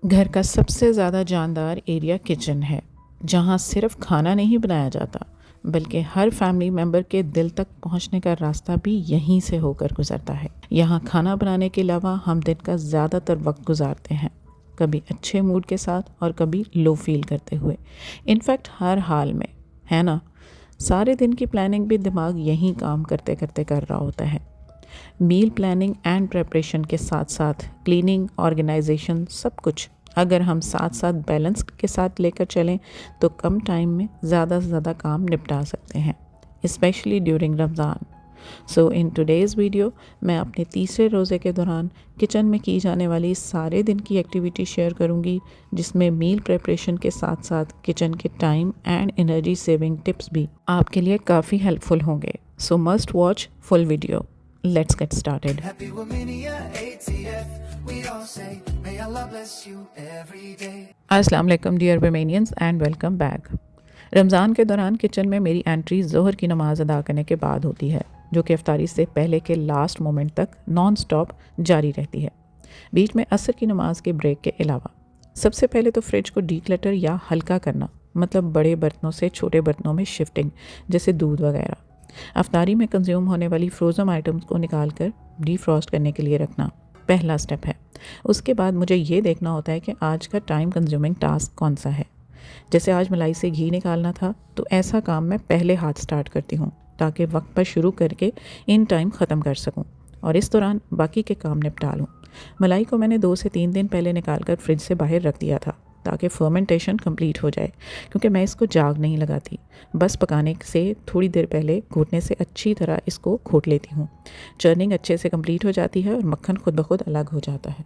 घर का सबसे ज़्यादा जानदार एरिया किचन है, जहाँ सिर्फ खाना नहीं बनाया जाता बल्कि हर फैमिली मेम्बर के दिल तक पहुँचने का रास्ता भी यहीं से होकर गुजरता है। यहाँ खाना बनाने के अलावा हम दिन का ज़्यादातर वक्त गुजारते हैं, कभी अच्छे मूड के साथ और कभी लो फील करते हुए। इनफैक्ट हर हाल में, है ना? सारे दिन की प्लानिंग भी दिमाग यहीं काम करते करते कर रहा होता है। मील प्लानिंग एंड प्रेपरेशन के साथ साथ क्लीनिंग, ऑर्गेनाइजेशन, सब कुछ अगर हम साथ साथ बैलेंस के साथ लेकर चलें तो कम टाइम में ज़्यादा से ज़्यादा काम निपटा सकते हैं, specially during Ramzan. So in today's video मैं अपने तीसरे रोज़े के दौरान किचन में की जाने वाली सारे दिन की एक्टिविटी शेयर करूंगी, जिसमें मील प्रेपरेशन के साथ साथ किचन के time and energy saving tips भी आपके लिए काफ़ी हेल्पफुल होंगे। सो must watch full video. Let's get started. Happy Womania ATF, we all say, may Allah bless you every day. अस्सलाम वालेकुम dear womanians and welcome back. Ramzan के दौरान किचन में मेरी एंट्री ज़ोहर की नमाज़ अदा करने के बाद होती है, जो कि इफ्तारी से पहले के लास्ट मोमेंट तक नॉन स्टॉप जारी रहती है, बीच में असर की नमाज के ब्रेक के अलावा। सबसे पहले तो फ्रिज को डीक्लटर या हल्का करना, मतलब बड़े बर्तनों से छोटे बर्तनों में शिफ्टिंग, जैसे दूध वगैरह। अफ्तारी में कंज्यूम होने वाली फ्रोज़न आइटम्स को निकाल कर डीफ्रॉस्ट करने के लिए रखना पहला स्टेप है। उसके बाद मुझे ये देखना होता है कि आज का टाइम कंज्यूमिंग टास्क कौन सा है। जैसे आज मलाई से घी निकालना था, तो ऐसा काम मैं पहले हाथ स्टार्ट करती हूँ ताकि वक्त पर शुरू करके इन टाइम ख़त्म कर सकूँ और इस दौरान बाकी के काम निपटा लूँ। मलाई को मैंने 2 से 3 दिन पहले निकाल कर फ्रिज से बाहर रख दिया था ताकि फर्मेंटेशन कंप्लीट हो जाए, क्योंकि मैं इसको जाग नहीं लगाती, बस पकाने से थोड़ी देर पहले घोटने से अच्छी तरह इसको घोट लेती हूँ। चर्निंग अच्छे से कंप्लीट हो जाती है और मक्खन खुद ब खुद अलग हो जाता है।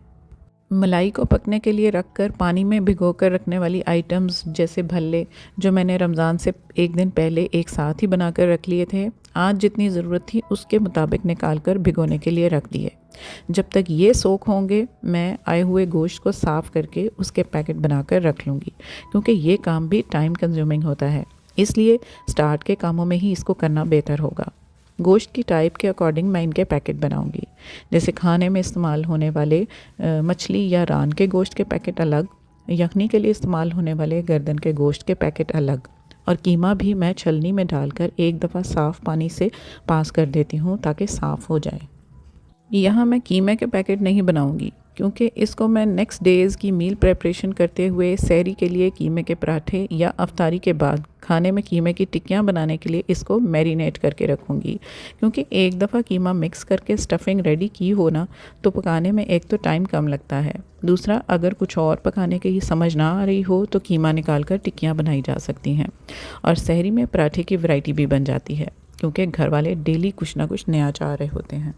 मलाई को पकने के लिए रखकर पानी में भिगोकर रखने वाली आइटम्स जैसे भल्ले, जो मैंने रमज़ान से एक दिन पहले एक साथ ही बनाकर रख लिए थे, आज जितनी ज़रूरत थी उसके मुताबिक निकाल कर भिगोने के लिए रख दिए। जब तक ये सोख होंगे मैं आए हुए गोश्त को साफ़ करके उसके पैकेट बनाकर रख लूँगी, क्योंकि ये काम भी टाइम कंज्यूमिंग होता है, इसलिए स्टार्ट के कामों में ही इसको करना बेहतर होगा। गोश्त की टाइप के अकॉर्डिंग मैं इनके पैकेट बनाऊंगी। जैसे खाने में इस्तेमाल होने वाले मछली या रान के गोश्त के पैकेट अलग, यखनी के लिए इस्तेमाल होने वाले गर्दन के गोश्त के पैकेट अलग, और कीमा भी मैं छलनी में डालकर एक दफ़ा साफ़ पानी से पास कर देती हूँ ताकि साफ़ हो जाए। यहाँ मैं कीमे के पैकेट नहीं बनाऊंगी, क्योंकि इसको मैं नेक्स्ट डेज़ की मील प्रेपरेशन करते हुए सहरी के लिए कीमे के पराठे या अफ्तारी के बाद खाने में कीमे की टिक्कियाँ बनाने के लिए इसको मैरिनेट करके रखूँगी। क्योंकि एक दफ़ा कीमा मिक्स करके स्टफिंग रेडी की हो ना, तो पकाने में एक तो टाइम कम लगता है, दूसरा अगर कुछ और पकाने की समझ ना आ रही हो तो कीमा निकाल कर टिक्कियाँ बनाई जा सकती हैं, और सहरी में पराठे की वैरायटी भी बन जाती है, क्योंकि घर वाले डेली कुछ ना कुछ नया चाह रहे होते हैं।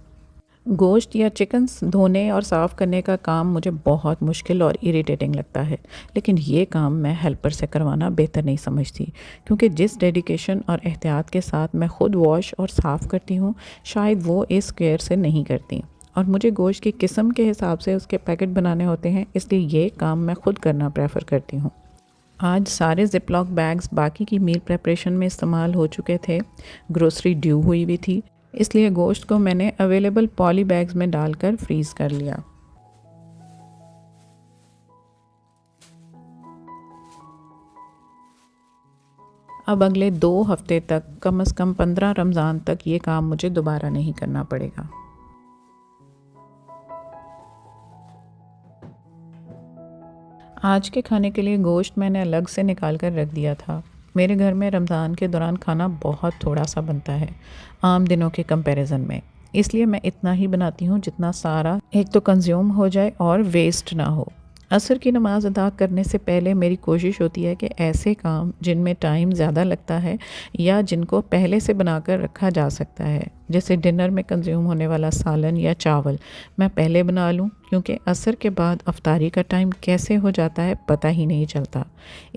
गोश्त या चिकन्स धोने और साफ़ करने का काम मुझे बहुत मुश्किल और इरिटेटिंग लगता है, लेकिन ये काम मैं हेल्पर से करवाना बेहतर नहीं समझती, क्योंकि जिस डेडिकेशन और एहतियात के साथ मैं ख़ुद वॉश और साफ़ करती हूँ, शायद वो इस केयर से नहीं करती। और मुझे गोश्त की किस्म के हिसाब से उसके पैकेट बनाने होते हैं, इसलिए ये काम मैं ख़ुद करना प्रेफर करती हूँ। आज सारे जिपलॉक बैग्स बाकी की मील प्रेपरेशन में इस्तेमाल हो चुके थे, ग्रोसरी ड्यू हुई भी थी, इसलिए गोश्त को मैंने अवेलेबल पॉली बैग्स में डालकर फ्रीज़ कर लिया। अब अगले 2 हफ्ते तक, कम से कम 15 रमज़ान तक ये काम मुझे दोबारा नहीं करना पड़ेगा। आज के खाने के लिए गोश्त मैंने अलग से निकाल कर रख दिया था। मेरे घर में रमज़ान के दौरान खाना बहुत थोड़ा सा बनता है आम दिनों के कंपैरिजन में, इसलिए मैं इतना ही बनाती हूँ जितना सारा एक तो कंज्यूम हो जाए और वेस्ट ना हो। असर की नमाज़ अदा करने से पहले मेरी कोशिश होती है कि ऐसे काम जिनमें टाइम ज़्यादा लगता है या जिनको पहले से बनाकर रखा जा सकता है, जैसे डिनर में कंज्यूम होने वाला सालन या चावल, मैं पहले बना लूं, क्योंकि असर के बाद अफ्तारी का टाइम कैसे हो जाता है पता ही नहीं चलता।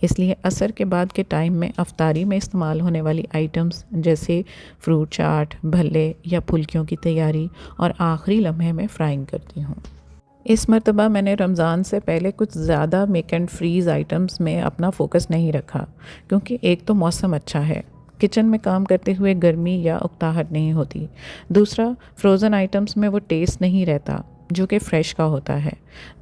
इसलिए असर के बाद के टाइम में अफ्तारी में इस्तेमाल होने वाली आइटम्स जैसे फ्रूट चाट, भल्ले या फुल्कियों की तैयारी और आखिरी लम्हे में फ्राइंग करती हूँ। इस मरतबा मैंने रमज़ान से पहले कुछ ज़्यादा मेक एंड फ्रीज़ आइटम्स में अपना फ़ोकस नहीं रखा, क्योंकि एक तो मौसम अच्छा है, किचन में काम करते हुए गर्मी या उकताहट नहीं होती, दूसरा फ्रोज़न आइटम्स में वो टेस्ट नहीं रहता जो कि फ़्रेश का होता है।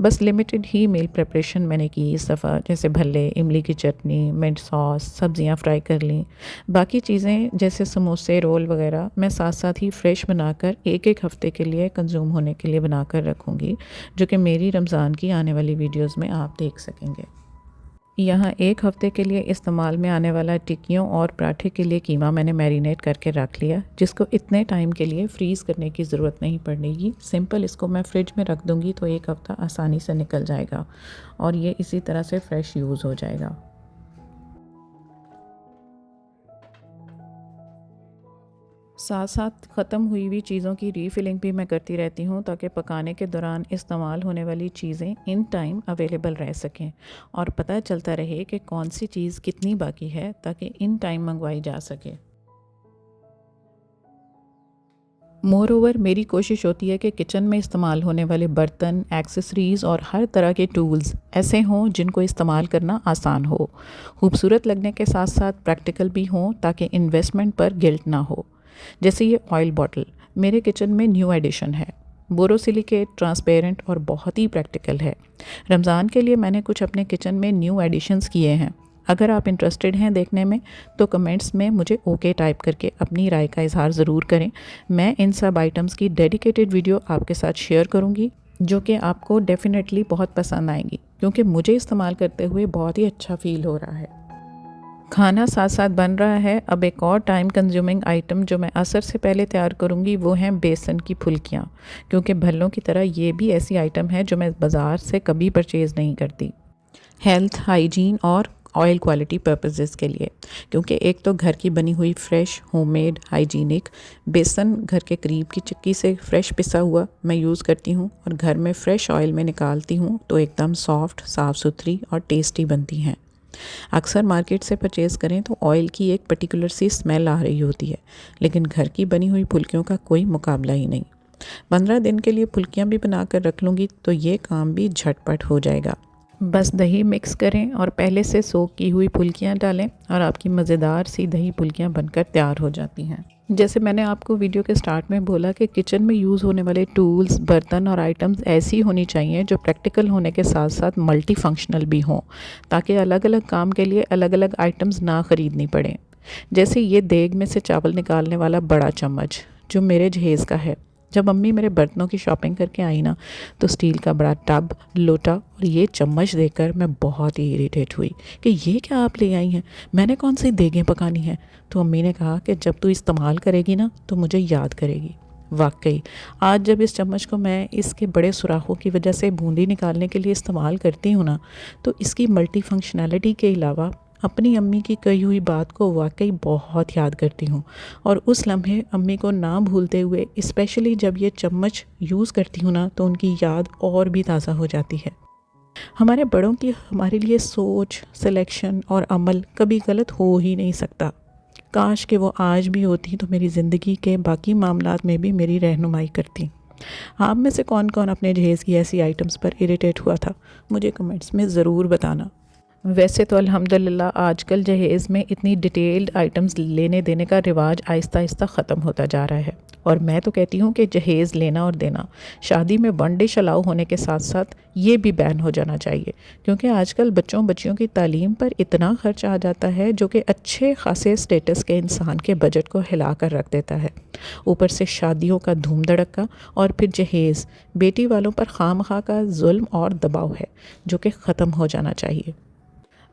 बस लिमिटेड ही मील प्रिपरेशन मैंने की इस दफ़ा, जैसे भल्ले, इमली की चटनी, मिंट सॉस, सब्ज़ियाँ फ्राई कर लीं। बाकी चीज़ें जैसे समोसे, रोल वगैरह मैं साथ साथ ही फ़्रेश बनाकर एक एक हफ़्ते के लिए कंज्यूम होने के लिए बनाकर रखूँगी, जो कि मेरी रमज़ान की आने वाली वीडियोज़ में आप देख सकेंगे। यहाँ एक हफ़्ते के लिए इस्तेमाल में आने वाला टिक्कियों और पराठे के लिए कीमा मैंने मैरिनेट करके रख लिया, जिसको इतने टाइम के लिए फ्रीज़ करने की ज़रूरत नहीं पड़ेगी। सिंपल इसको मैं फ्रिज में रख दूँगी तो एक हफ़्ता आसानी से निकल जाएगा और ये इसी तरह से फ़्रेश यूज़ हो जाएगा। साथ साथ ख़त्म हुई हुई चीज़ों की रीफ़िलिंग भी मैं करती रहती हूँ, ताकि पकाने के दौरान इस्तेमाल होने वाली चीज़ें इन टाइम अवेलेबल रह सकें और पता चलता रहे कि कौन सी चीज़ कितनी बाकी है, ताकि इन टाइम मंगवाई जा सके। मोर ओवर मेरी कोशिश होती है कि किचन में इस्तेमाल होने वाले बर्तन, एक्सेसरीज़ और हर तरह के टूल्स ऐसे हों जिनको इस्तेमाल करना आसान हो, खूबसूरत लगने के साथ साथ प्रैक्टिकल भी हों, ताकि इन्वेस्टमेंट पर गिल्ट ना हो। जैसे ये ऑयल बॉटल मेरे किचन में न्यू एडिशन है। बोरोसिलिकेट, ट्रांसपेरेंट और बहुत ही प्रैक्टिकल है। रमज़ान के लिए मैंने कुछ अपने किचन में न्यू एडिशंस किए हैं। अगर आप इंटरेस्टेड हैं देखने में तो कमेंट्स में मुझे ओके टाइप करके अपनी राय का इजहार ज़रूर करें। मैं इन सब आइटम्स की डेडिकेटेड वीडियो आपके साथ शेयर करूँगी, जो कि आपको डेफिनेटली बहुत पसंद आएंगी, क्योंकि मुझे इस्तेमाल करते हुए बहुत ही अच्छा फ़ील हो रहा है। खाना साथ साथ बन रहा है। अब एक और टाइम कंज्यूमिंग आइटम जो मैं असर से पहले तैयार करूँगी वो हैं बेसन की फुल्कियाँ, क्योंकि भल्लों की तरह ये भी ऐसी आइटम है जो मैं बाज़ार से कभी परचेज़ नहीं करती। हेल्थ, हाइजीन और ऑयल क्वालिटी पर्पसेस के लिए, क्योंकि एक तो घर की बनी हुई फ्रेश, होममेड, हाइजीनिक बेसन घर के करीब की चक्की से फ्रेश पिसा हुआ मैं यूज़ करती हूँ और घर में फ़्रेश ऑयल में निकालती हूँ तो एकदम सॉफ्ट, साफ़ सुथरी और टेस्टी बनती हैं। अक्सर मार्केट से परचेज़ करें तो ऑयल की एक पर्टिकुलर सी स्मेल आ रही होती है, लेकिन घर की बनी हुई फुल्कियों का कोई मुकाबला ही नहीं। 15 दिन के लिए फुल्कियाँ भी बना कर रख लूँगी तो ये काम भी झटपट हो जाएगा। बस दही मिक्स करें और पहले से सोक की हुई फुल्कियाँ डालें और आपकी मज़ेदार सी दही फुल्कियाँ बनकर तैयार हो जाती हैं। जैसे मैंने आपको वीडियो के स्टार्ट में बोला कि किचन में यूज़ होने वाले टूल्स, बर्तन और आइटम्स ऐसी होनी चाहिए जो प्रैक्टिकल होने के साथ साथ मल्टी फंक्शनल भी हों, ताकि अलग अलग काम के लिए अलग अलग आइटम्स ना ख़रीदनी पड़ें। जैसे ये देग में से चावल निकालने वाला बड़ा चम्मच जो मेरे जहेज़ का है। जब मम्मी मेरे बर्तनों की शॉपिंग करके आई ना, तो स्टील का बड़ा टब, लोटा और ये चम्मच देखकर मैं बहुत ही इरिटेट हुई कि ये क्या आप ले आई हैं, मैंने कौन सी देगें पकानी हैं। तो अम्मी ने कहा कि जब तू इस्तेमाल करेगी ना तो मुझे याद करेगी। वाकई आज जब इस चम्मच को मैं इसके बड़े सुराखों की वजह से बूंदी निकालने के लिए इस्तेमाल करती हूँ ना, तो इसकी मल्टी फंक्शनैलिटी के अलावा अपनी अम्मी की कही हुई बात को वाकई बहुत याद करती हूँ और उस लम्हे अम्मी को ना भूलते हुए, स्पेशली जब ये चम्मच यूज़ करती हूँ ना, तो उनकी याद और भी ताज़ा हो जाती है। हमारे बड़ों की हमारे लिए सोच, सिलेक्शन और अमल कभी गलत हो ही नहीं सकता। काश कि वो आज भी होती तो मेरी ज़िंदगी के बाकी मामलात में भी मेरी रहनुमाई करती। आप में से कौन कौन अपने जहेज़ की ऐसी आइटम्स पर इरिटेट हुआ था, मुझे कमेंट्स में ज़रूर बताना। वैसे तो अल्हम्दुलिल्लाह आजकल जहेज़ में इतनी डिटेल्ड आइटम्स लेने देने का रिवाज आहिस्ता आहिस्ता ख़त्म होता जा रहा है और मैं तो कहती हूँ कि जहेज़ लेना और देना शादी में वन डिश अलाउ होने के साथ साथ ये भी बैन हो जाना चाहिए, क्योंकि आजकल बच्चों बच्चियों की तालीम पर इतना खर्च आ जाता है जो कि अच्छे खासे स्टेटस के इंसान के बजट को हिला कर रख देता है। ऊपर से शादियों का धूम धड़क्का और फिर जहेज़, बेटी वालों पर खामखा का जुल्म और दबाव है जो कि ख़त्म हो जाना चाहिए।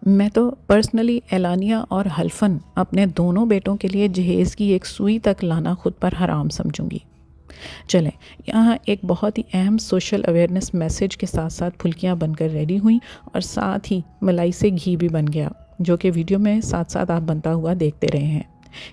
मैं तो पर्सनली एलानिया और हल्फन अपने दोनों बेटों के लिए जहेज़ की एक सुई तक लाना खुद पर हराम समझूंगी। चलें, यहाँ एक बहुत ही अहम सोशल अवेयरनेस मैसेज के साथ साथ फुल्कियाँ बनकर रेडी हुई और साथ ही मलाई से घी भी बन गया, जो कि वीडियो में साथ साथ आप बनता हुआ देखते रहे हैं।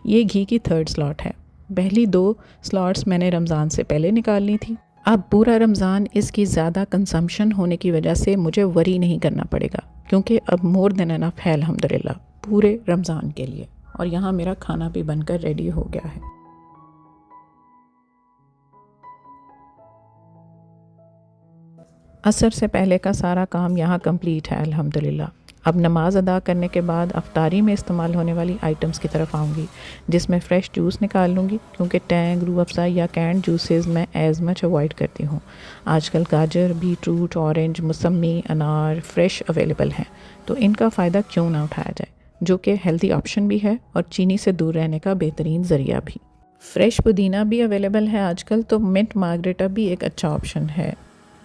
ये घी की थर्ड स्लॉट है। पहली 2 स्लॉट्स मैंने रमज़ान से पहले निकाल ली थी। अब पूरा रमज़ान इसकी ज़्यादा कंजम्पशन होने की वजह से मुझे वरी नहीं करना पड़ेगा, क्योंकि अब मोर देन एनफ है अल्हम्दुलिल्लाह पूरे रमज़ान के लिए। और यहाँ मेरा खाना भी बनकर रेडी हो गया है। असर से पहले का सारा काम यहाँ कंप्लीट है अल्हम्दुलिल्लाह। अब नमाज अदा करने के बाद अफ्तारी में इस्तेमाल होने वाली आइटम्स की तरफ आऊँगी, जिसमें फ़्रेश जूस निकाल लूँगी क्योंकि टैंग, रूह अफ़ज़ा या कैंड जूसेस मैं एज़ मच अवॉइड करती हूँ। आजकल गाजर, बीटरूट, ऑरेंज, मौसमी, अनार फ़्रेश अवेलेबल हैं, तो इनका फ़ायदा क्यों ना उठाया जाए, जो कि हेल्दी ऑप्शन भी है और चीनी से दूर रहने का बेहतरीन ज़रिया भी। फ़्रेश पुदीना भी अवेलेबल है आजकल, तो मिंट मार्गरेटा भी एक अच्छा ऑप्शन है।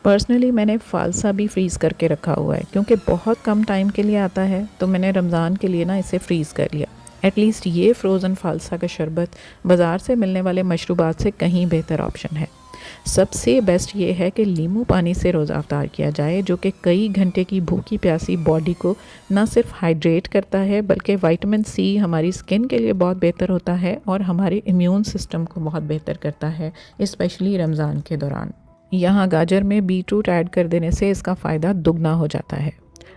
पर्सनली मैंने फ़ालसा भी फ्रीज़ करके रखा हुआ है क्योंकि बहुत कम टाइम के लिए आता है, तो मैंने रमज़ान के लिए ना इसे फ्रीज़ कर लिया। एटलीस्ट ये फ्रोज़न फ़ालसा का शरबत बाज़ार से मिलने वाले मशरूबात से कहीं बेहतर ऑप्शन है। सबसे बेस्ट ये है कि नींबू पानी से रोज़ा अफ्तार किया जाए, जो कि कई घंटे की भूखी प्यासी बॉडी को ना सिर्फ हाइड्रेट करता है बल्कि विटामिन सी हमारी स्किन के लिए बहुत बेहतर होता है और हमारे इम्यून सिस्टम को बहुत बेहतर करता है, स्पेशली रमज़ान के दौरान। यहाँ गाजर में बीटरूट ऐड कर देने से इसका फ़ायदा दुगना हो जाता है।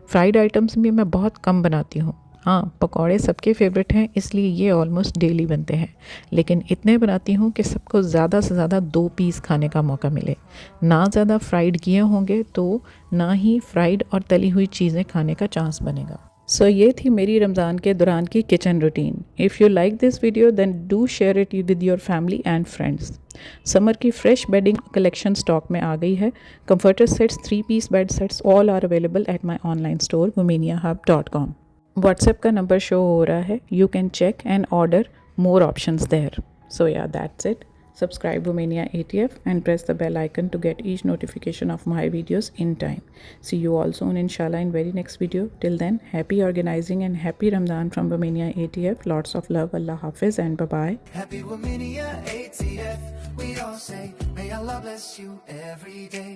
फ्राइड आइटम्स भी मैं बहुत कम बनाती हूँ। हाँ, पकौड़े सबके फेवरेट हैं, इसलिए ये ऑलमोस्ट डेली बनते हैं, लेकिन इतने बनाती हूँ कि सबको ज़्यादा से ज़्यादा 2 पीस खाने का मौका मिले। ना ज़्यादा फ्राइड किए होंगे तो ना ही फ्राइड और तली हुई चीज़ें खाने का चांस बनेगा। सो ये थी मेरी रमज़ान के दौरान की kitchen routine. If you like this video then do share it with your family and friends. Summer की फ्रेश बेडिंग कलेक्शन स्टॉक में आ गई है। Comforter sets, 3 piece bed sets all are available at my online store womaniahub.com। WhatsApp का number show हो रहा है, you can check and order more options there. So yeah that's it. Subscribe Romania ATF and press the bell icon to get each notification of my videos in time. See you all soon inshallah in very next video. Till then, happy organizing and happy Ramadan from Romania ATF. Lots of love. Allah Hafiz and bye-bye. Happy Womania ATF, we all say, may Allah bless you every day.